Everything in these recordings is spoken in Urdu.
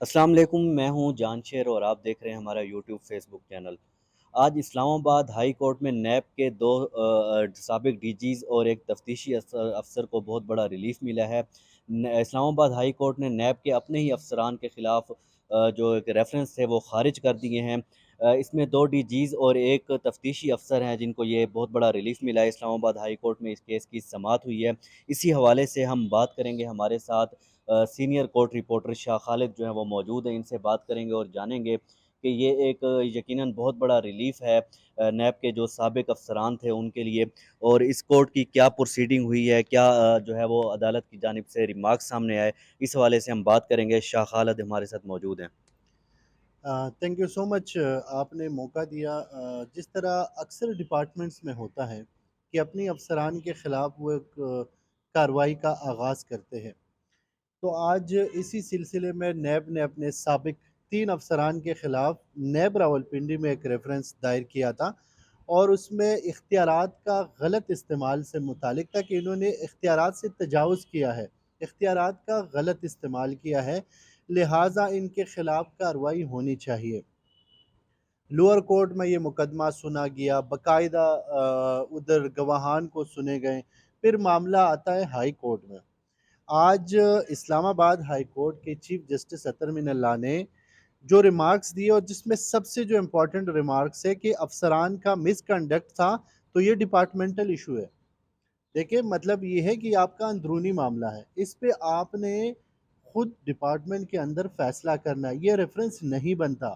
السلام علیکم، میں ہوں جان شیر اور آپ دیکھ رہے ہیں ہمارا یوٹیوب فیس بک چینل۔ آج اسلام آباد ہائی کورٹ میں نیب کے دو سابق ڈی جیز اور ایک تفتیشی افسر کو بہت بڑا ریلیف ملا ہے۔ اسلام آباد ہائی کورٹ نے نیب کے اپنے ہی افسران کے خلاف جو ایک ریفرنس تھے وہ خارج کر دیے ہیں۔ اس میں دو ڈی جیز اور ایک تفتیشی افسر ہیں جن کو یہ بہت بڑا ریلیف ملا ہے۔ اسلام آباد ہائی کورٹ میں اس کیس کی سماعت ہوئی ہے، اسی حوالے سے ہم بات کریں گے۔ ہمارے ساتھ سینئر کورٹ رپورٹر شاہ خالد جو ہیں وہ موجود ہیں، ان سے بات کریں گے اور جانیں گے کہ یہ ایک یقیناً بہت بڑا ریلیف ہے نیب کے جو سابق افسران تھے ان کے لیے، اور اس کورٹ کی کیا پروسیڈنگ ہوئی ہے، کیا جو ہے وہ عدالت کی جانب سے ریمارکس سامنے آئے، اس حوالے سے ہم بات کریں گے۔ شاہ خالد ہمارے ساتھ موجود ہیں۔ تھینک یو سو مچ، آپ نے موقع دیا۔ جس طرح اکثر ڈپارٹمنٹس میں ہوتا ہے کہ اپنی افسران کے خلاف وہ ایک کارروائی کا آغاز کرتے ہیں، تو آج اسی سلسلے میں نیب نے اپنے سابق 3 افسران کے خلاف نیب راولپنڈی میں ایک ریفرنس دائر کیا تھا، اور اس میں اختیارات کا غلط استعمال سے متعلق تھا کہ انہوں نے اختیارات سے تجاوز کیا ہے، اختیارات کا غلط استعمال کیا ہے، لہٰذا ان کے خلاف کارروائی ہونی چاہیے۔ لوور کورٹ میں یہ مقدمہ سنا گیا، باقاعدہ ادھر گواہان کو سنے گئے، پھر معاملہ آتا ہے ہائی کورٹ میں۔ آج اسلام آباد ہائی کورٹ کے چیف جسٹس اطہر من اللہ نے جو ریمارکس دیے، اور جس میں سب سے جو امپورٹنٹ ریمارکس ہے کہ افسران کا مس کنڈکٹ تھا، تو یہ ڈپارٹمنٹل ایشو ہے۔ دیکھیں، مطلب یہ ہے کہ آپ کا اندرونی معاملہ ہے، اس پہ آپ نے خود ڈپارٹمنٹ کے اندر فیصلہ کرنا ہے، یہ ریفرنس نہیں بنتا۔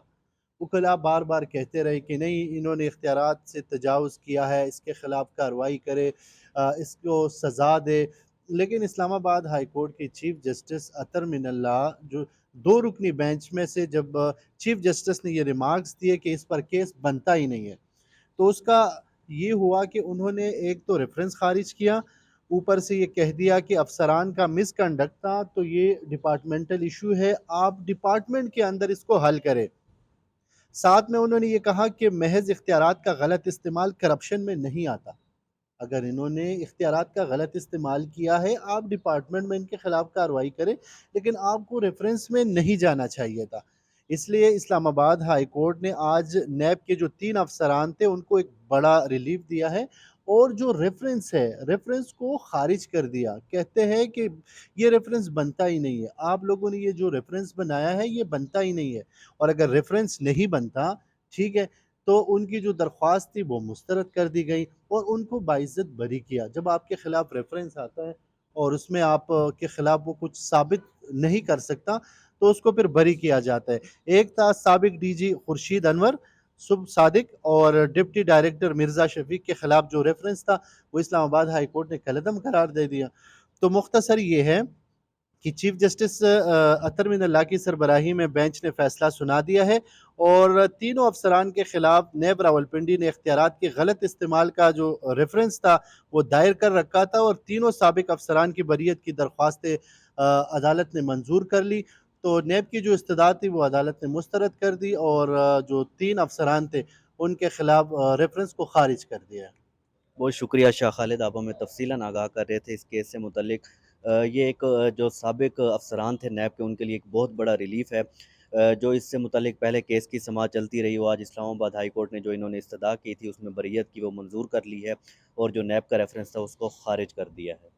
وکلاء بار بار کہتے رہے کہ نہیں، انہوں نے اختیارات سے تجاوز کیا ہے، اس کے خلاف کارروائی کرے، اس کو سزا دے، لیکن اسلام آباد ہائی کورٹ کے چیف جسٹس اطہر من اللہ جو 2 رکنی بینچ میں سے جب چیف جسٹس نے یہ ریمارکس دیے کہ اس پر کیس بنتا ہی نہیں ہے، تو اس کا یہ ہوا کہ انہوں نے ایک تو ریفرنس خارج کیا، اوپر سے یہ کہہ دیا کہ افسران کا مس کنڈکٹ تھا، تو یہ ڈپارٹمنٹل ایشو ہے، آپ ڈپارٹمنٹ کے اندر اس کو حل کریں۔ ساتھ میں انہوں نے یہ کہا کہ محض اختیارات کا غلط استعمال کرپشن میں نہیں آتا۔ اگر انہوں نے اختیارات کا غلط استعمال کیا ہے، آپ ڈپارٹمنٹ میں ان کے خلاف کارروائی کریں، لیکن آپ کو ریفرنس میں نہیں جانا چاہیے تھا۔ اس لیے اسلام آباد ہائی کورٹ نے آج نیب کے جو 3 افسران تھے ان کو ایک بڑا ریلیف دیا ہے، اور جو ریفرنس ہے، ریفرنس کو خارج کر دیا۔ کہتے ہیں کہ یہ ریفرنس بنتا ہی نہیں ہے، آپ لوگوں نے یہ جو ریفرنس بنایا ہے یہ بنتا ہی نہیں ہے، اور اگر ریفرنس نہیں بنتا، ٹھیک ہے، تو ان کی جو درخواست تھی وہ مسترد کر دی گئی، اور ان کو باعزت بری کیا۔ جب آپ کے خلاف ریفرنس آتا ہے اور اس میں آپ کے خلاف وہ کچھ ثابت نہیں کر سکتا، تو اس کو پھر بری کیا جاتا ہے۔ ایک تھا سابق ڈی جی خورشید انور صبح صادق، اور ڈپٹی ڈائریکٹر مرزا شفیق کے خلاف جو ریفرنس تھا وہ اسلام آباد ہائی کورٹ نے کالعدم قرار دے دیا۔ تو مختصر یہ ہے کہ چیف جسٹس اطہر من اللہ کی سربراہی میں بینچ نے فیصلہ سنا دیا ہے، اور تینوں افسران کے خلاف نیب راولپنڈی نے اختیارات کے غلط استعمال کا جو ریفرنس تھا وہ دائر کر رکھا تھا، اور تینوں سابق افسران کی بریت کی درخواستیں عدالت نے منظور کر لی۔ تو نیب کی جو استدعا تھی وہ عدالت نے مسترد کر دی، اور جو 3 افسران تھے ان کے خلاف ریفرنس کو خارج کر دیا۔ بہت شکریہ شاہ خالد، آپ ہمیں تفصیلاً آگاہ کر رہے تھے اس کیس سے متعلق۔ یہ ایک جو سابق افسران تھے نیب کے، ان کے لیے ایک بہت بڑا ریلیف ہے۔ جو اس سے متعلق پہلے کیس کی سماعت چلتی رہی، وہ آج اسلام آباد ہائی کورٹ نے جو انہوں نے استدعا کی تھی اس میں بریت کی وہ منظور کر لی ہے، اور جو نیب کا ریفرنس تھا اس کو خارج کر دیا ہے۔